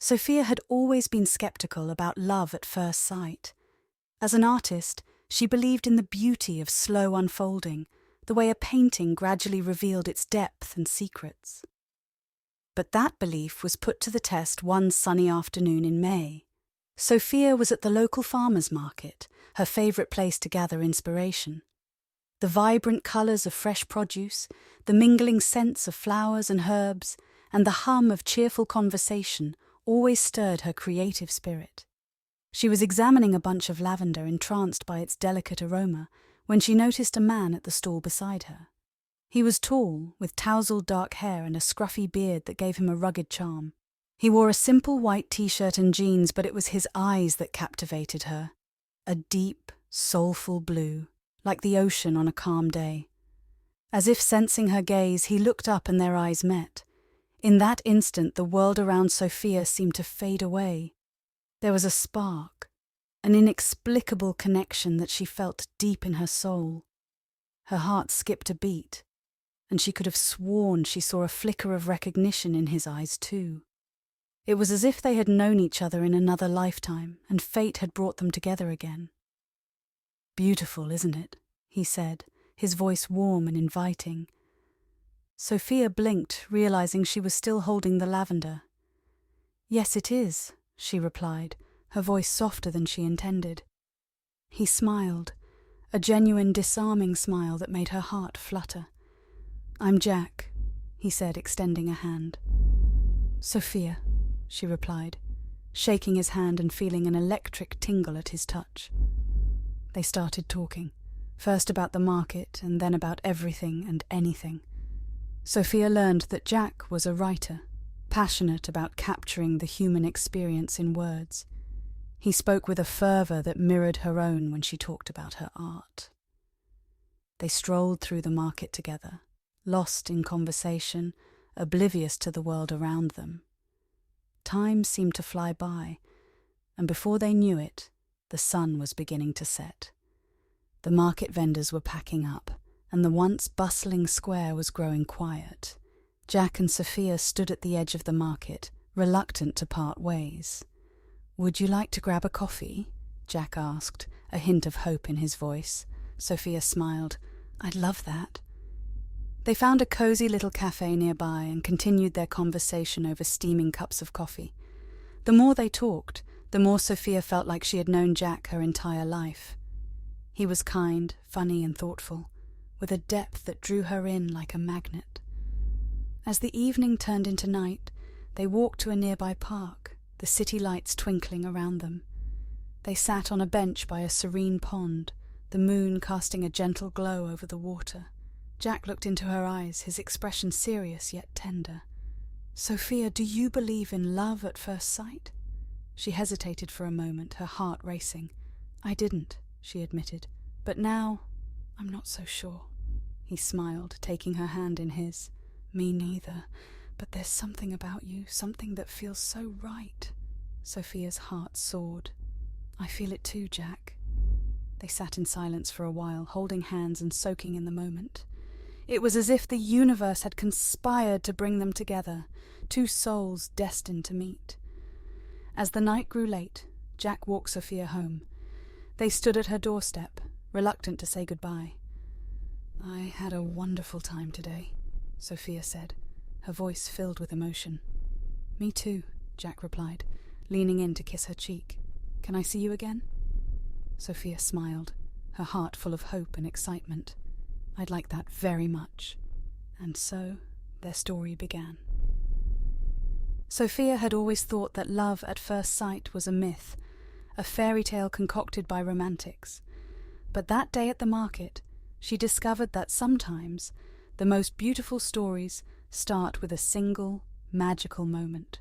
Sophia had always been skeptical about love at first sight. As an artist, she believed in the beauty of slow unfolding, the way a painting gradually revealed its depth and secrets. But that belief was put to the test one sunny afternoon in May. Sophia was at the local farmers' market, her favourite place to gather inspiration. The vibrant colours of fresh produce, the mingling scents of flowers and herbs, and the hum of cheerful conversation always stirred her creative spirit. She was examining a bunch of lavender, entranced by its delicate aroma, when she noticed a man at the stall beside her. He was tall, with tousled dark hair and a scruffy beard that gave him a rugged charm. He wore a simple white t-shirt and jeans, but it was his eyes that captivated her. A deep, soulful blue, like the ocean on a calm day. As if sensing her gaze, he looked up and their eyes met. In that instant, the world around Sophia seemed to fade away. There was a spark, an inexplicable connection that she felt deep in her soul. Her heart skipped a beat, and she could have sworn she saw a flicker of recognition in his eyes too. It was as if they had known each other in another lifetime, and fate had brought them together again. "Beautiful, isn't it?" he said, his voice warm and inviting. Sophia blinked, realizing she was still holding the lavender. "Yes, it is," she replied, her voice softer than she intended. He smiled, a genuine, disarming smile that made her heart flutter. "I'm Jack," he said, extending a hand. "Sophia," she replied, shaking his hand and feeling an electric tingle at his touch. They started talking, first about the market and then about everything and anything. Sophia learned that Jack was a writer, passionate about capturing the human experience in words. He spoke with a fervour that mirrored her own when she talked about her art. They strolled through the market together, lost in conversation, oblivious to the world around them. Time seemed to fly by, and before they knew it, the sun was beginning to set. The market vendors were packing up, and the once bustling square was growing quiet. Jack and Sophia stood at the edge of the market, reluctant to part ways. "Would you like to grab a coffee?" Jack asked, a hint of hope in his voice. Sophia smiled. "I'd love that." They found a cosy little cafe nearby and continued their conversation over steaming cups of coffee. The more they talked, the more Sophia felt like she had known Jack her entire life. He was kind, funny and thoughtful, with a depth that drew her in like a magnet. As the evening turned into night, they walked to a nearby park, the city lights twinkling around them. They sat on a bench by a serene pond, the moon casting a gentle glow over the water. Jack looked into her eyes, his expression serious yet tender. "Sophia, do you believe in love at first sight?" She hesitated for a moment, her heart racing. "I didn't," she admitted, "but now I'm not so sure." He smiled, taking her hand in his. "Me neither, but there's something about you, something that feels so right." Sophia's heart soared. "I feel it too, Jack." They sat in silence for a while, holding hands and soaking in the moment. It was as if the universe had conspired to bring them together, two souls destined to meet. As the night grew late, Jack walked Sophia home. They stood at her doorstep, reluctant to say goodbye. "I had a wonderful time today," Sophia said, her voice filled with emotion. "Me too," Jack replied, leaning in to kiss her cheek. "Can I see you again?" Sophia smiled, her heart full of hope and excitement. "I'd like that very much." And so their story began. Sophia had always thought that love at first sight was a myth, a fairy tale concocted by romantics. But that day at the market, she discovered that sometimes the most beautiful stories start with a single, magical moment.